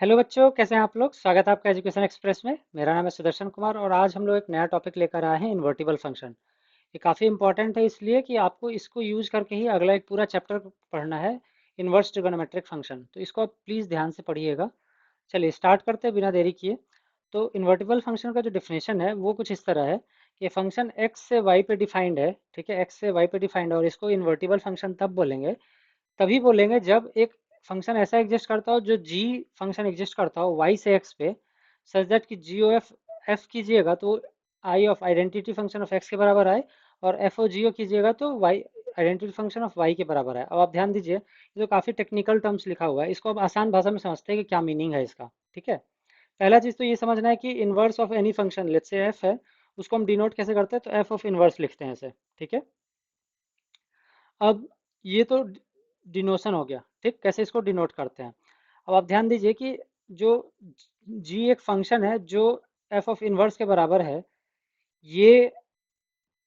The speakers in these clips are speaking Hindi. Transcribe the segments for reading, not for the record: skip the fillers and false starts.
हेलो बच्चों, कैसे हैं आप लोग। स्वागत है आपका एजुकेशन एक्सप्रेस में। मेरा नाम है सुदर्शन कुमार और आज हम लोग एक नया टॉपिक लेकर आए हैं, इन्वर्टिबल फंक्शन। ये काफ़ी इंपॉर्टेंट है इसलिए कि आपको इसको यूज करके ही अगला एक पूरा चैप्टर पढ़ना है, इन्वर्स ट्रिगोनोमेट्रिक फंक्शन। तो इसको आप प्लीज़ ध्यान से पढ़िएगा। चलिए स्टार्ट करते हैं बिना देरी किए। तो इन्वर्टिबल फंक्शन का जो डिफिनेशन है वो कुछ इस तरह है कि फंक्शन एक्स से वाई पे डिफाइंड है। ठीक है, एक्स से वाई पे डिफाइंड है और इसको इन्वर्टिबल फंक्शन तभी बोलेंगे जब एक फंक्शन ऐसा एग्जिस्ट करता हो, जो जी फंक्शन एग्जिस्ट करता हो वाई से एक्स पे, सच दैट कि जी ओ एफ एफ कीजिएगा तो I of identity function of X के बराबर आए, और एफ ओ जी ओ कीजिएगा तो Y identity function of Y के बराबर है। अब आप ध्यान दीजिए, ये तो काफ़ी टेक्निकल टर्म्स लिखा हुआ है, इसको अब आसान भाषा में समझते हैं कि क्या मीनिंग है इसका। ठीक है, पहला चीज़ तो ये समझना है कि inverse of any function, let's say F है, उसको हम डिनोट कैसे करते हैं, तो एफ ऑफ इनवर्स लिखते हैं ऐसे। ठीक है, अब ये तो डिनोशन हो गया। ठीक, कैसे इसको डिनोट करते हैं। अब आप ध्यान दीजिए कि जो जी एक फंक्शन है जो एफ ऑफ इनवर्स के बराबर है, ये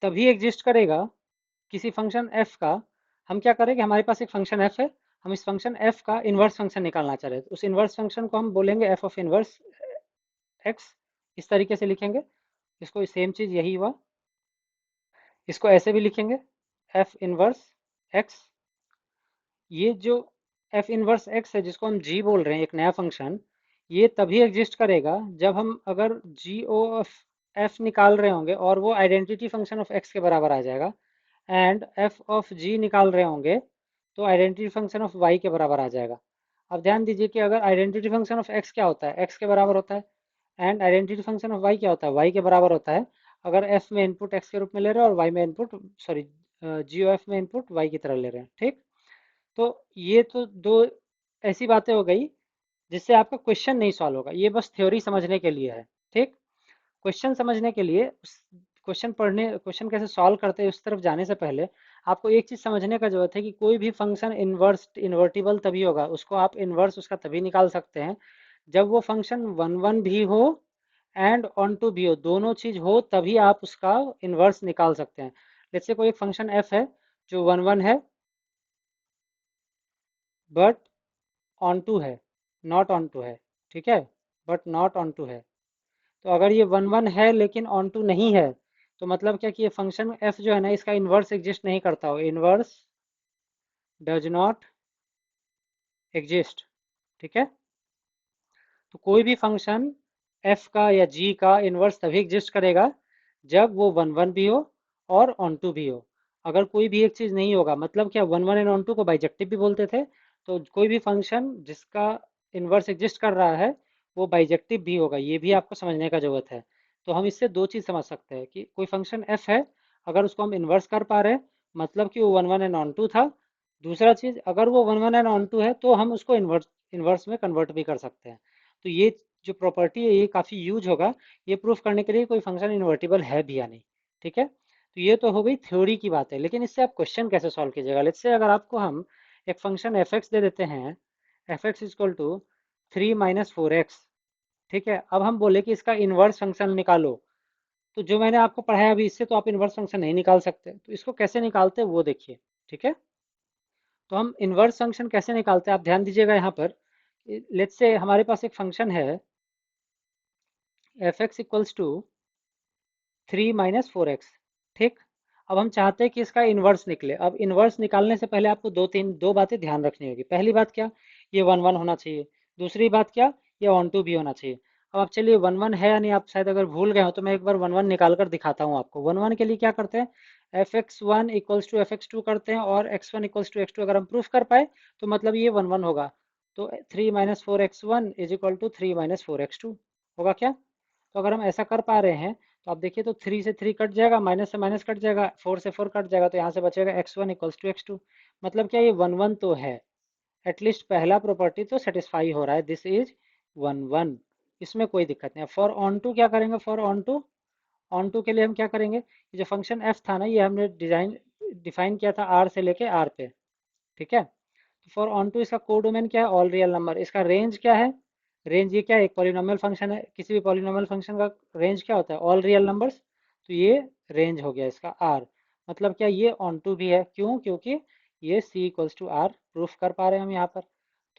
तभी एग्जिस्ट करेगा किसी फंक्शन एफ का। हम क्या करेंगे, हमारे पास एक फंक्शन एफ है, हम इस फंक्शन एफ का इनवर्स फंक्शन निकालना चाह रहे हैं, तो उस इनवर्स फंक्शन को हम बोलेंगे एफ ऑफ इनवर्स एक्स। इस तरीके से लिखेंगे इसको, सेम चीज़ यही हुआ। इसको ऐसे भी लिखेंगे, एफ इनवर्स एक्स। ये जो एफ इनवर्स एक्स है जिसको हम जी बोल रहे हैं, एक नया फंक्शन, ये तभी एग्जिस्ट करेगा जब हम अगर जी ओ ऑफ एफ निकाल रहे होंगे और वो आइडेंटिटी फंक्शन ऑफ एक्स के बराबर आ जाएगा, एंड एफ ऑफ जी निकाल रहे होंगे तो आइडेंटिटी फंक्शन ऑफ वाई के बराबर आ जाएगा। अब ध्यान दीजिए कि अगर आइडेंटिटी फंक्शन ऑफ एक्स क्या होता है, एक्स के बराबर होता है, and identity function of Y क्या होता है, वाई के बराबर होता है। अगर एफ में इनपुट एक्स के रूप में ले रहे हैं और वाई में इनपुट, सॉरी, जी ओ एफ में इनपुट वाई की तरह ले रहे हैं। ठीक, तो ये तो दो ऐसी बातें हो गई जिससे आपका क्वेश्चन नहीं सॉल्व होगा, ये बस थ्योरी समझने के लिए है। ठीक, क्वेश्चन समझने के लिए, क्वेश्चन पढ़ने, क्वेश्चन कैसे सॉल्व करते हैं उस तरफ जाने से पहले आपको एक चीज समझने का जरूरत है कि कोई भी फंक्शन इन्वर्टिबल तभी होगा, उसको आप इन्वर्स उसका तभी निकाल सकते हैं जब वो फंक्शन वन वन भी हो एंड ऑन टू भी हो, दोनों चीज हो तभी आप उसका इन्वर्स निकाल सकते हैं। जैसे कोई एक फंक्शन एफ है जो वन वन है बट ऑन टू है, नॉट ऑन टू है। ठीक है, बट नॉट ऑन टू है। तो अगर ये वन वन है लेकिन ऑन टू नहीं है, तो मतलब क्या कि ये फंक्शन एफ जो है ना, इसका इन्वर्स एग्जिस्ट नहीं करता हो, इन्वर्स डज नॉट एग्जिस्ट। ठीक है, तो कोई भी फंक्शन एफ का या जी का इन्वर्स तभी एग्जिस्ट करेगा जब वो वन वन भी हो और ऑन टू भी हो। अगर कोई भी एक चीज नहीं होगा, मतलब क्या, one one and onto को बाइजेक्टिव भी बोलते थे, तो कोई भी फंक्शन जिसका इन्वर्स एग्जिस्ट कर रहा है वो बाइजेक्टिव भी होगा, ये भी आपको समझने का जरूरत है। तो हम इससे दो चीज समझ सकते हैं कि कोई फंक्शन एफ है, अगर उसको हम इन्वर्स कर पा रहे हैं मतलब कि वो one one and onto था। दूसरा चीज, अगर वो one one and onto है तो हम उसको इन्वर्स में कन्वर्ट भी कर सकते हैं। तो ये जो प्रॉपर्टी है ये काफ़ी यूज होगा ये प्रूफ करने के लिए कोई फंक्शन इन्वर्टिबल है भी या नहीं। ठीक है, तो ये तो हो गई थ्योरी की बात है, लेकिन इससे आप क्वेश्चन कैसे सॉल्व कीजिएगा। लेट्स से अगर आपको हम एक फंक्शन एफ एक्स दे देते हैं, f x is equal to three minus four x. ठीक है, अब हम बोले कि इसका इन्वर्स फंक्शन निकालो, तो जो मैंने आपको पढ़ाया अभी इससे तो आप इन्वर्स फंक्शन नहीं निकाल सकते, तो इसको कैसे निकालते हैं वो देखिए। ठीक है, तो हम इन्वर्स फंक्शन कैसे निकालते हैं आप ध्यान दीजिएगा यहाँ पर। लेट्स से हमारे पास एक फंक्शन है f x equals to three minus four x. ठीक, अब हम चाहते हैं कि इसका इन्वर्स निकले। अब इन्वर्स निकालने से पहले आपको दो बातें ध्यान रखनी होगी। पहली बात क्या, ये वन वन होना चाहिए। दूसरी बात क्या, ये ऑन टू भी होना चाहिए। अब आप चलिए वन वन है या नहीं आप शायद अगर भूल गए हो, तो मैं एक बार वन वन निकाल कर दिखाता हूँ आपको। वन वन के लिए क्या करते हैं, f x one equals to f x two करते हैं और x one equals to x two अगर हम प्रूफ कर पाए तो मतलब ये वन वन होगा। तो three minus four x one is equal to three minus four x two होगा क्या। तो अगर हम ऐसा कर पा रहे हैं तो आप देखिए, तो थ्री से थ्री कट जाएगा, माइनस से माइनस कट जाएगा, फोर से फोर कट जाएगा, तो यहाँ से बचेगा x one equals to x two. मतलब क्या, ये वन वन तो है, एटलीस्ट पहला प्रॉपर्टी तो सेटिस्फाई हो रहा है, दिस इज वन वन, इसमें कोई दिक्कत नहीं है। फॉर ऑन टू क्या करेंगे, for onto, onto के लिए हम क्या करेंगे, ये जो फंक्शन एफ था ना ये हमने डिफाइन किया था आर से लेके आर पे। ठीक है, तो फॉर ऑन टू इसका कोडोमेन क्या है, ऑल रियल नंबर। इसका रेंज क्या है, रेंज ये क्या है, एक पॉलिनोमियल फंक्शन है, किसी भी पॉलिनोमियल फंक्शन का रेंज क्या होता है, ऑल रियल नंबर्स। तो ये रेंज हो गया इसका आर। मतलब क्या, ये ऑन टू भी है, क्यों, क्योंकि ये सी इक्वल्स टू आर प्रूफ कर पा रहे हैं हम यहाँ पर।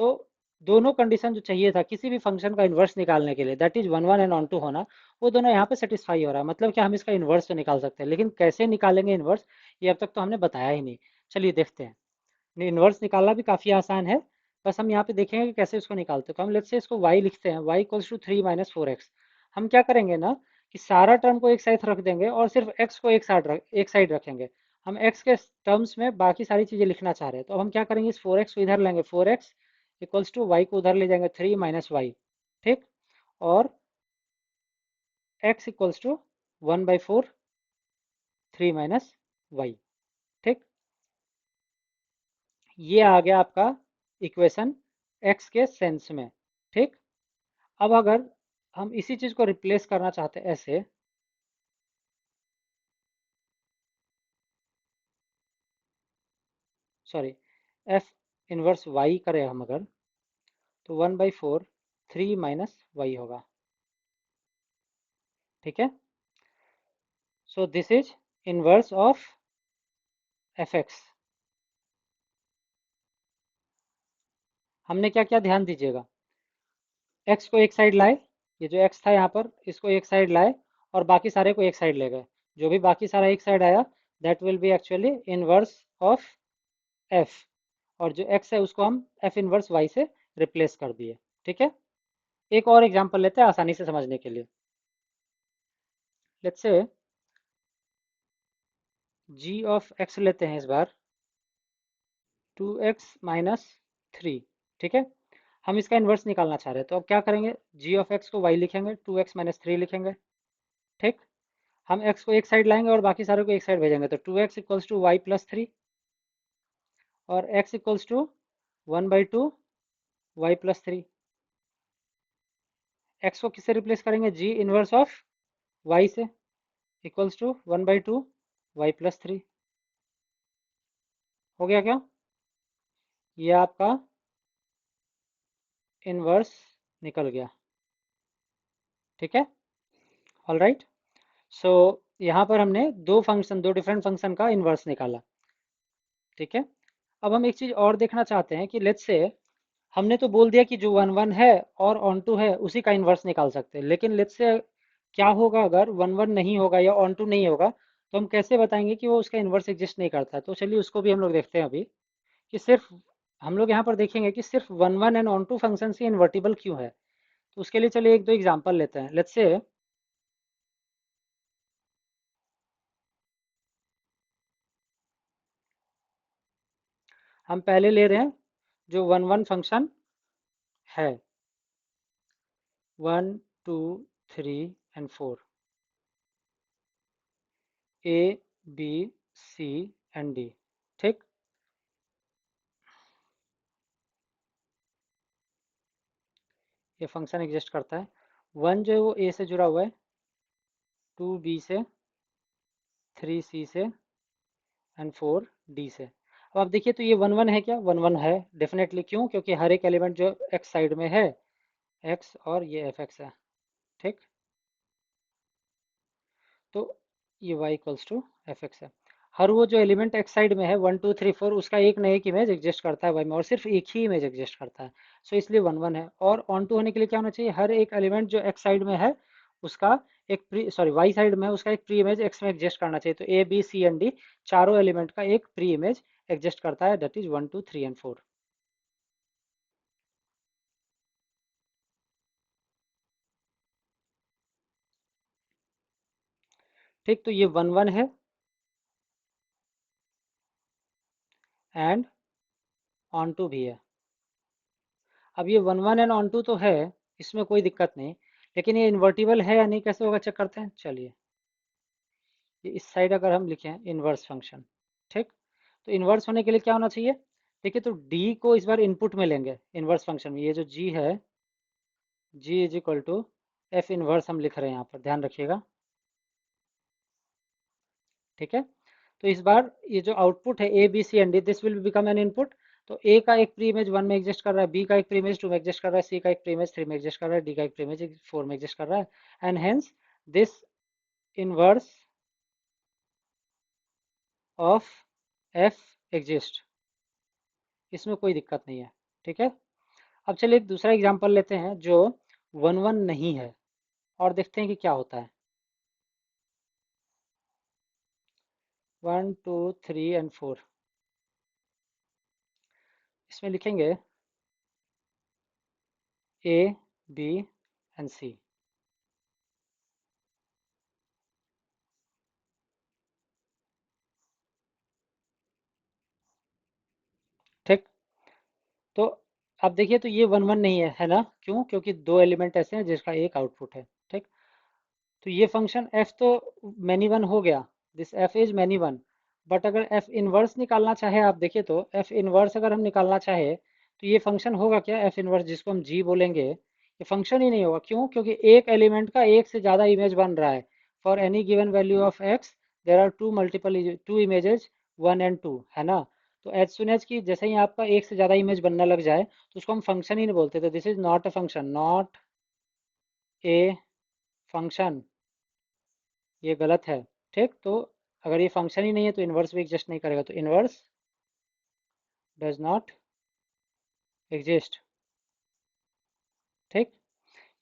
तो दोनों कंडीशन जो चाहिए था किसी भी फंक्शन का इन्वर्स निकालने के लिए, that is one one and onto होना, वो दोनों यहाँ पे सेटिस्फाई हो रहा है। मतलब कि हम इसका इन्वर्स तो निकाल सकते हैं, लेकिन कैसे निकालेंगे इन्वर्स, ये अब तक तो हमने बताया ही नहीं। चलिए देखते हैं। इन्वर्स निकालना भी काफ़ी आसान है, बस हम यहाँ पे देखेंगे कि कैसे इसको निकालते हैं। तो हम लेट्स से इसको y लिखते हैं, y इक्वल्स टू 3 - 4x। हम क्या करेंगे ना कि सारा टर्म को एक साइड रख देंगे और सिर्फ x को एक साइड रखेंगे। हम x के टर्म्स में बाकी सारी चीज़ें लिखना चाह रहे हैं, तो अब हम क्या करेंगे, इस 4x को इधर लेंगे, 4x इक्वल्स टू y को उधर ले जाएंगे, 3 - y। ठीक। और x इक्वल्स टू 1/4 3 - y। ठीक। ये आ गया आपका इक्वेशन x के सेंस में। ठीक। अब अगर हम इसी चीज को रिप्लेस करना चाहते हैं ऐसे, सॉरी, एफ इनवर्स y करें हम अगर, तो 1/4 3 - y होगा। ठीक है। So this is inverse of F x. हमने क्या क्या ध्यान दीजिएगा, x को एक साइड लाए, ये जो x था यहाँ पर इसको एक साइड लाए, और बाकी सारे को एक साइड ले गए। जो भी बाकी सारा एक साइड आया, that will be actually inverse of f। और जो x है उसको हम f इनवर्स y से रिप्लेस कर दिए। ठीक है। एक और एग्जांपल लेते हैं आसानी से समझने के लिए। Let's say g of x लेते हैं इस बार 2x - 3। ठीक है। हम इसका इन्वर्स निकालना चाह रहे हैं, तो अब क्या करेंगे, g ऑफ x को y लिखेंगे, 2x - 3 लिखेंगे। ठीक। हम x को एक साइड लाएंगे और बाकी सारे को एक साइड भेजेंगे, तो 2x equals to Y plus 3, और x equals to 1/2 y+3। x को किससे रिप्लेस करेंगे, g इनवर्स ऑफ y से, इक्वल्स टू 1/2 y+3। हो गया क्या, ये आपका इनवर्स निकल गया। ठीक है। All right. सो यहाँ पर हमने दो डिफरेंट फंक्शन का इनवर्स निकाला। ठीक है। अब हम एक चीज़ और देखना चाहते हैं कि लेट्स से हमने तो बोल दिया कि जो वन वन है और ऑन टू है उसी का इन्वर्स निकाल सकते हैं, लेकिन लेट्स से क्या होगा अगर वन वन नहीं होगा या ऑन टू नहीं होगा, तो हम कैसे बताएंगे कि वो उसका इन्वर्स एग्जिस्ट नहीं करता। तो चलिए उसको भी हम लोग देखते हैं अभी, कि सिर्फ हम लोग यहाँ पर देखेंगे कि सिर्फ one one and onto function ही इन्वर्टिबल क्यों है। तो उसके लिए चलिए एक दो एग्जाम्पल लेते हैं। लेट्स से हम पहले ले रहे हैं जो वन वन फंक्शन है, 1 2 3 और 4, A B C and D। ठीक। ये फंक्शन एग्जिस्ट करता है। वन जो है वो ए से जुड़ा हुआ है, 2 B से, 3 C से, एंड 4 D से। अब आप देखिए तो ये वन वन है क्या, वन वन है डेफिनेटली। क्यों, क्योंकि हर एक एलिमेंट जो एक्स साइड में है, एक्स और ये एफ एक्स है। ठीक। तो ये y equals to f x है। हर वो जो एलिमेंट एक्स साइड में है 1 2 3 4, उसका एक ना एक इमेज एग्जिस्ट करता है y में, और सिर्फ एक ही इमेज एग्जिस्ट करता है। सो इसलिए वन वन है। और ऑन टू होने के लिए क्या होना चाहिए, हर एक एलिमेंट जो एक्स साइड में है उसका एक प्री सॉरी वाई साइड में है उसका एक प्री इमेज एक्स में एग्जिस्ट करना चाहिए। तो A B C and D चारों एलिमेंट का एक प्री इमेज एग्जिस्ट करता है, दैट इज 1 2 3 और 4। ठीक। तो ये वन वन है एंड ऑन टू भी है। अब ये one one and onto तो है, इसमें कोई दिक्कत नहीं, लेकिन ये इन्वर्टिबल है या नहीं कैसे होगा चेक करते हैं। चलिए, ये इस साइड अगर हम लिखें इनवर्स फंक्शन, ठीक, तो इनवर्स होने के लिए क्या होना चाहिए, देखिए तो d को इस बार इनपुट में लेंगे इनवर्स फंक्शन में। ये जो g है, g is equal to f inverse हम लिख रहे हैं यहाँ पर, ध्यान रखिएगा। ठीक है। तो इस बार ये जो आउटपुट है A B C and D, this will become an input. तो ए का एक प्री इमेज वन में एग्जिस्ट कर रहा है, बी का एक प्री इमेज टू में एग्जिस्ट कर रहा है, सी का एक प्री इमेज थ्री में एग्जिस्ट कर रहा है, डी का एक प्री इमेज फोर में एग्जिस्ट कर रहा है। And hence this inverse of f exist, इसमें कोई दिक्कत नहीं है। ठीक है। अब चलिए एक दूसरा एग्जांपल लेते हैं जो 1 1 नहीं है, और देखते हैं कि क्या होता है। 1 2 3 एंड 4, इसमें लिखेंगे ए बी एंड सी। ठीक, तो अब देखिए, तो ये 1 1 नहीं है ना? क्यों? क्योंकि दो एलिमेंट ऐसे हैं जिसका एक आउटपुट है। ठीक, तो ये फंक्शन f तो मैनी वन हो गया, this f is many one. But अगर f इनवर्स निकालना चाहे, आप देखिए तो f इनवर्स अगर हम निकालना चाहे तो ये फंक्शन होगा क्या? f इनवर्स जिसको हम g बोलेंगे, ये फंक्शन ही नहीं होगा। क्यों? क्योंकि एक एलिमेंट का एक से ज़्यादा इमेज बन रहा है। For any given value of x there are two images, 1 and 2, है ना? तो एज सुन एज की जैसे ही आपका एक से ज़्यादा इमेज बनने लग जाए तो उसको हम फंक्शन ही नहीं बोलते। तो this is not a function, not a function, ये गलत है। ठीक, तो अगर ये फंक्शन ही नहीं है तो इन्वर्स भी एग्जिस्ट नहीं करेगा, तो इन्वर्स डज नॉट एग्जिस्ट। ठीक,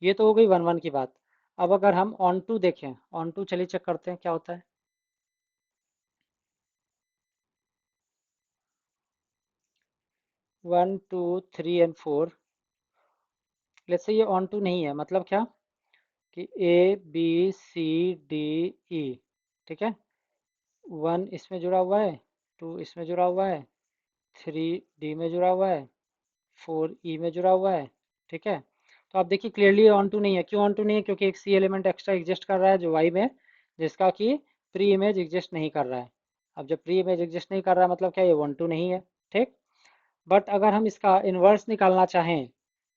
ये तो हो गई 1 1 की बात। अब अगर हम ऑन टू देखें, ऑन टू चलिए चेक करते हैं क्या होता है। 1 2 3 एंड 4, लेट्स से ये ऑन टू नहीं है, मतलब क्या कि ए बी सी डी ई, ठीक है, 1 इसमें जुड़ा हुआ है, 2 इसमें जुड़ा हुआ है, 3 डी में जुड़ा हुआ है, 4 ई में जुड़ा हुआ है। ठीक है, तो आप देखिए क्लियरली ऑन टू नहीं है। क्यों ऑन टू नहीं है? क्योंकि एक सी एलिमेंट एक्स्ट्रा एग्जिस्ट कर रहा है जो वाई में, जिसका कि प्री इमेज एग्जिस्ट नहीं कर रहा है। अब जब प्री इमेज एग्जिस्ट नहीं कर रहा है मतलब क्या? ये 1 2 नहीं है। ठीक, बट अगर हम इसका इन्वर्स निकालना चाहें,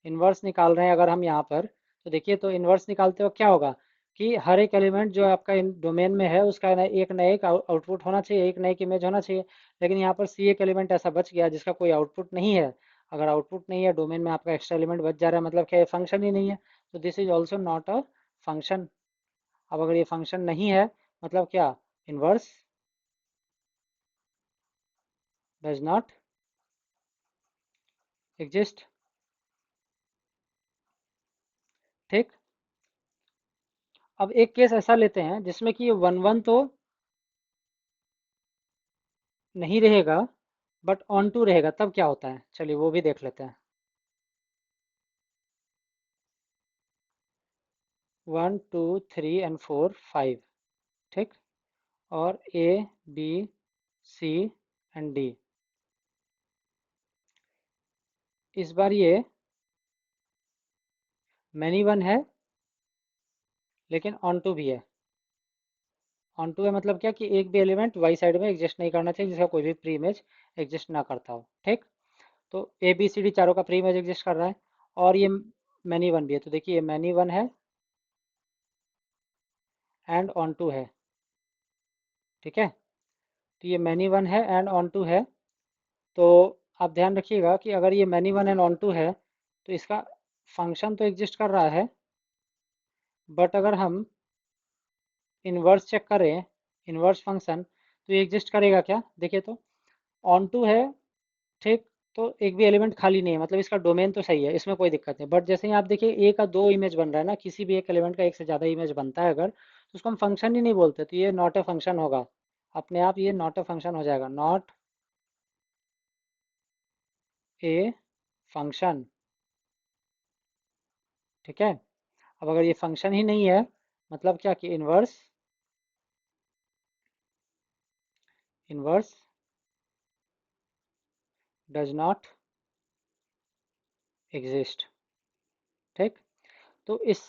इन्वर्स निकाल रहे हैं अगर हम यहाँ पर, तो देखिए तो इन्वर्स निकालते वक्त क्या होगा कि हर एक एलिमेंट जो आपका इन डोमेन में है उसका एक न एक आउटपुट होना चाहिए, एक न एक इमेज होना चाहिए। लेकिन यहाँ पर सी एक एलिमेंट ऐसा बच गया जिसका कोई आउटपुट नहीं है। अगर आउटपुट नहीं है, डोमेन में आपका एक्स्ट्रा एलिमेंट बच जा रहा है, मतलब क्या? ये फंक्शन ही नहीं है। तो this is also not a function. अब अगर ये फंक्शन नहीं है मतलब क्या? Inverse does not exist. ठीक, अब एक केस ऐसा लेते हैं जिसमें कि ये 1 1 तो नहीं रहेगा बट ऑन टू रहेगा, तब क्या होता है? चलिए वो भी देख लेते हैं। 1 2 3 एंड 4 5, ठीक, और A B C and D. इस बार ये मैनी वन है लेकिन ऑन टू भी है। ऑन टू है मतलब क्या कि एक भी एलिमेंट वाई साइड में एग्जिस्ट नहीं करना चाहिए जिसका कोई भी प्री इमेज एग्जिस्ट ना करता हो। ठीक, तो ए बी सी डी चारों का प्री इमेज एग्जिस्ट कर रहा है, और ये मैनी वन भी है। तो देखिए ये मैनी वन है एंड ऑन टू है। ठीक है, तो ये मैनी वन है एंड ऑन टू है। तो आप ध्यान रखिएगा कि अगर ये many one and onto है तो इसका फंक्शन तो एग्जिस्ट कर रहा है, बट अगर हम इन्वर्स चेक करें, इन्वर्स फंक्शन, तो ये एग्जिस्ट करेगा क्या? देखिए तो ऑन टू है, ठीक, तो एक भी एलिमेंट खाली नहीं है, मतलब इसका डोमेन तो सही है, इसमें कोई दिक्कत नहीं। बट जैसे ही आप देखिए ए का दो इमेज बन रहा है ना, किसी भी एक एलिमेंट का एक से ज़्यादा इमेज बनता है अगर, तो उसको हम फंक्शन ही नहीं बोलते, तो ये नॉट ए फंक्शन होगा। अपने आप ये नॉट ए फंक्शन हो जाएगा, नॉट ए फंक्शन। ठीक है, अब अगर ये फंक्शन ही नहीं है मतलब क्या कि inverse, inverse does not exist. ठीक, तो इस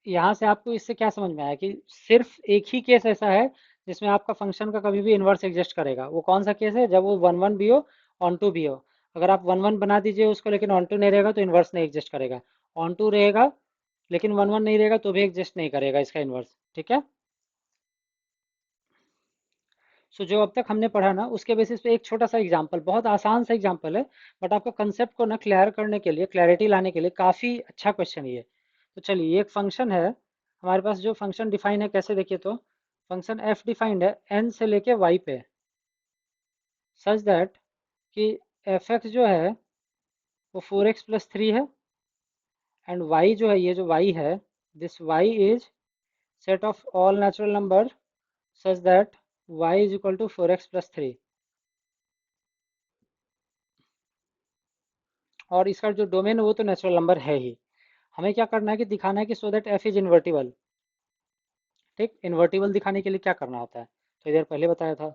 यहाँ से आपको इससे क्या समझ में आया कि सिर्फ एक ही केस ऐसा है जिसमें आपका फंक्शन का कभी भी इन्वर्स एग्जिस्ट करेगा। वो कौन सा केस है? जब वो 1 1 भी हो, ऑन टू भी हो। अगर आप 1 1 बना दीजिए उसको लेकिन ऑन टू नहीं रहेगा तो इन्वर्स नहीं एग्जिस्ट करेगा। ऑन टू रहेगा लेकिन 1 1 नहीं रहेगा तो भी एग्जिस्ट नहीं करेगा इसका इन्वर्स। ठीक है, सो जो अब तक हमने पढ़ा ना उसके बेसिस पे एक छोटा सा एग्जांपल, बहुत आसान सा एग्जांपल है, बट आपको कंसेप्ट को ना क्लियर करने के लिए, क्लैरिटी लाने के लिए काफ़ी अच्छा क्वेश्चन ये। तो चलिए, ये एक फंक्शन है हमारे पास, जो फंक्शन डिफाइन है कैसे? देखिए तो फंक्शन एफ डिफाइंड है एन से लेके वाई पे, सच दैट कि एफ एक्स जो है वो 4x+3 है, एंड y जो है, ये जो y है, this y is set of all natural number such that y is equal to 4x+3। और इसका जो डोमेन है वो तो नेचुरल नंबर है ही। हमें क्या करना है कि दिखाना है कि so that f is invertible. ठीक, इन्वर्टिबल दिखाने के लिए क्या करना होता है, तो इधर पहले बताया था,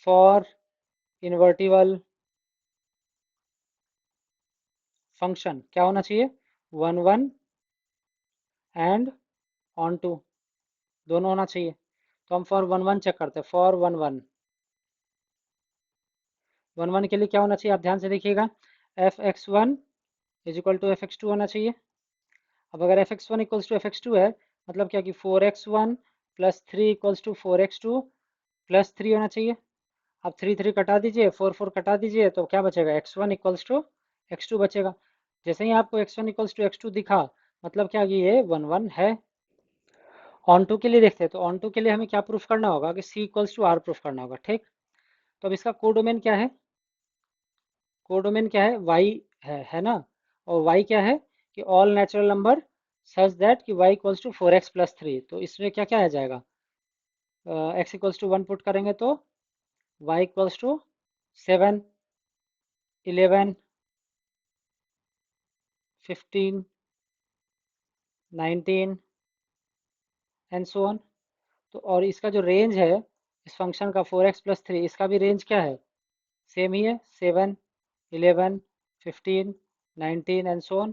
फॉर इन्वर्टिबल फंक्शन क्या होना चाहिए, 1 1 एंड ऑन टू, दोनों होना चाहिए। तो हम फॉर 1 1 चेक करते हैं, फॉर 1 1 के लिए क्या होना चाहिए, आप ध्यान से देखिएगा, f(x1) is equal to f(x2) होना चाहिए। अब अगर f(x1) इक्वल्स टू f(x2) है, मतलब क्या कि 4x1 plus 3 equals to 4x2 plus 3 होना चाहिए। अब 3 3 कटा दीजिए, 4 4 कटा दीजिए, तो क्या बचेगा, x1 इक्वल्स टू x2 बचेगा। जैसे ही आपको x1 इक्वल्स टू x2 दिखा, मतलब क्या कि ये 1 1 है। ऑन टू के लिए देखते हैं, तो ऑन टू के लिए हमें क्या प्रूफ करना होगा कि c equals to r proof करना होगा। ठीक, तो अब इसका कोडोमेन क्या है, कोडोमेन क्या है, y है ना। और y क्या है कि all natural number such that कि y इक्वल्स टू 4x+3। तो इसमें क्या क्या आ जाएगा, x इक्वल्स टू 1 पुट करेंगे तो y equals to 7 11 15 19 and so on. तो और इसका जो रेंज है इस फंक्शन का 4x+3, इसका भी रेंज क्या है, सेम ही है, 7 11 15 19 एंड सो ऑन।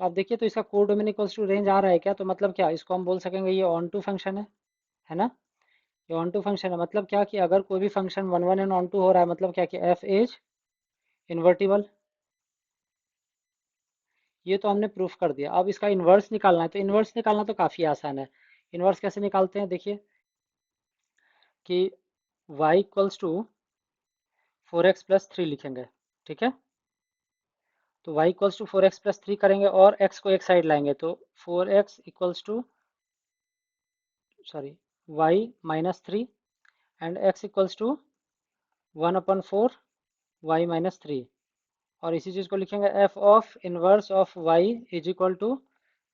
तो आप देखिए, तो इसका कोडोमेन इक्वल्स टू रेंज आ रहा है क्या, तो मतलब क्या, इसको हम बोल सकेंगे ये ऑन टू फंक्शन है ना। ये ऑन टू फंक्शन है, मतलब क्या कि अगर कोई भी फंक्शन 1 1 एंड ऑन टू हो रहा है, मतलब क्या कि f इज इन्वर्टिबल। ये तो हमने प्रूफ कर दिया। अब इसका इन्वर्स निकालना है, तो इन्वर्स निकालना तो काफ़ी आसान है। इन्वर्स कैसे निकालते हैं, देखिए कि y इक्वल्स टू 4x+3 लिखेंगे। ठीक है, तो y इक्वल्स टू 4x+3 करेंगे और x को एक साइड लाएंगे, तो 4x equals to, sorry, y-3 and x equals to 1/4 y-3। और इसी चीज़ को लिखेंगे f of inverse of y is equal to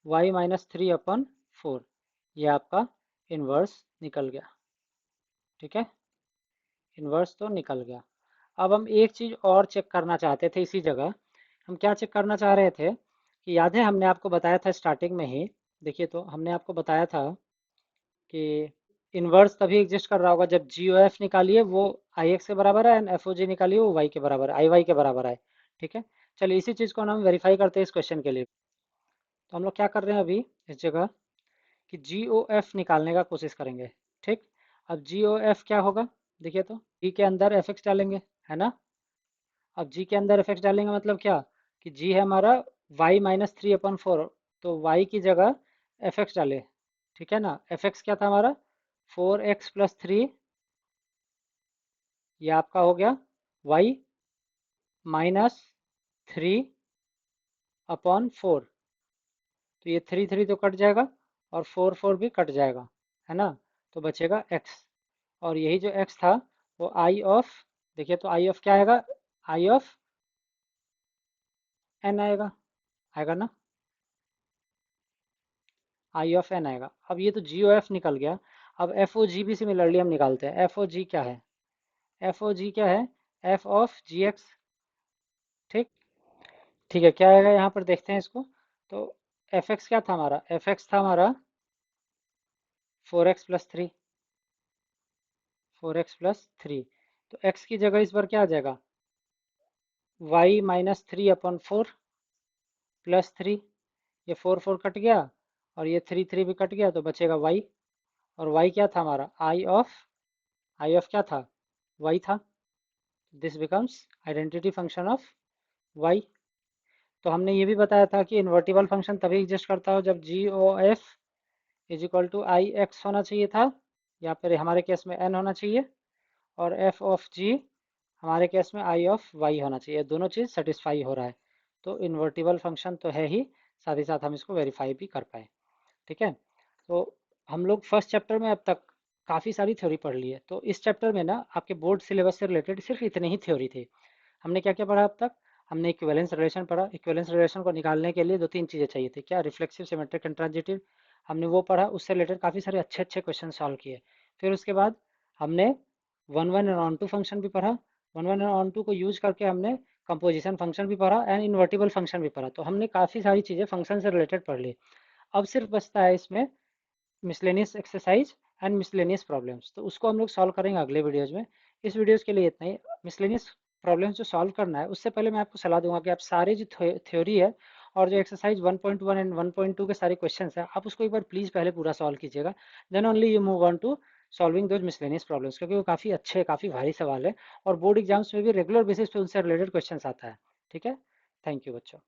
y-3/4। ये आपका इनवर्स निकल गया। ठीक है, इन्वर्स तो निकल गया। अब हम एक चीज़ और चेक करना चाहते थे इसी जगह। हम क्या चेक करना चाह रहे थे कि याद है हमने आपको बताया था स्टार्टिंग में ही, देखिए तो हमने आपको बताया था कि इन्वर्स तभी एग्जिस्ट कर रहा होगा जब जी ओ एफ निकालिए वो आई एक्स के बराबर है, एंड एफ ओ जी निकालिए वो वाई के बराबर, आई वाई के बराबर है। ठीक है, चलिए इसी चीज़ को हम वेरीफाई करते हैं इस क्वेश्चन के लिए। तो हम लोग क्या कर रहे हैं अभी इस जगह कि जी ओ एफ निकालने का कोशिश करेंगे। ठीक, अब जी ओ एफ क्या होगा, देखिए तो जी के अंदर एफ एक्स डालेंगे, है ना। अब जी के अंदर एफ एक्स डालेंगे मतलब क्या कि जी है हमारा y-3/4, तो y की जगह एफ एक्स डाले। ठीक है ना, एफ एक्स क्या था हमारा 4x+3, ये आपका हो गया y-3/4। तो ये 3 3 तो कट जाएगा और 4 4 भी कट जाएगा, है ना। तो बचेगा x, और यही जो x था वो आई ऑफ, देखिए तो आई ऑफ क्या आएगा, आई ऑफ n आएगा, आएगा ना, आई ऑफ एन आएगा। अब ये तो जी ओ एफ निकल गया। अब एफ ओ जी भी सिमिलरली हम निकालते हैं। एफ ओ जी क्या है, एफ ओ जी क्या है, एफ ऑफ जी एक्स। ठीक, ठीक है, क्या आएगा यहाँ पर देखते हैं इसको। तो एफ एक्स क्या था हमारा, एफ एक्स था हमारा 4x+3, 4x+3। तो x की जगह इस बार क्या आ जाएगा, y-3/4 प्लस 3, ये 4 4 कट गया और ये 3 3 भी कट गया, तो बचेगा y। और y क्या था हमारा, आई ऑफ क्या था, y था। This becomes identity function of y। तो हमने ये भी बताया था कि इन्वर्टिबल फंक्शन तभी एग्जिस्ट करता हो जब G O F is equal to I X होना चाहिए था, या फिर हमारे केस में n होना चाहिए, और एफ ऑफ जी हमारे केस में आई ऑफ वाई होना चाहिए। दोनों चीज़ सेटिस्फाई हो रहा है, तो इन्वर्टिबल फंक्शन तो है ही, साथ ही साथ हम इसको वेरीफाई भी कर पाए। ठीक है, तो हम लोग फर्स्ट चैप्टर में अब तक काफ़ी सारी थ्योरी पढ़ ली है। तो इस चैप्टर में ना आपके बोर्ड सिलेबस से रिलेटेड सिर्फ इतनी ही थ्योरी थी। हमने क्या क्या पढ़ा अब तक, हमने इक्विवेलेंस रिलेशन पढ़ा। इक्विवेलेंस रिलेशन को निकालने के लिए दो तीन चीज़ें चाहिए थी, क्या, रिफ्लेक्सिव, सिमेट्रिक एंड ट्रांजिटिव, हमने वो पढ़ा, उससे रिलेटेड काफ़ी सारे अच्छे अच्छे क्वेश्चन सॉल्व किए। फिर उसके बाद हमने one one and onto function भी पढ़ा। One one and onto को यूज करके हमने कंपोजिशन फंक्शन भी पढ़ा एंड इन्वर्टिबल फंक्शन भी पढ़ा। तो हमने काफ़ी सारी चीज़ें फंक्शन से रिलेटेड पढ़ ली। अब सिर्फ बचता है इसमें miscellaneous exercise and miscellaneous problems, तो उसको हम लोग सॉल्व करेंगे अगले वीडियोज में। इस वीडियोज के लिए इतना ही। मिसलेनियस प्रॉब्लम्स जो सॉल्व करना है उससे पहले मैं आपको सलाह दूंगा कि आप सारे जो थ्योरी है और जो एक्सरसाइज 1.1 एंड 1.2 के सारे क्वेश्चंस हैं, आप उसको एक बार प्लीज़ पहले पूरा सॉल्व कीजिएगा। Then only you move on to solving those miscellaneous problems, क्योंकि वो काफ़ी अच्छे, काफ़ी भारी सवाल है और बोर्ड एग्जाम्स में भी रेगुलर बेसिस पे उनसे रिलेटेड क्वेश्चंस आता है। ठीक है, थैंक यू बच्चों।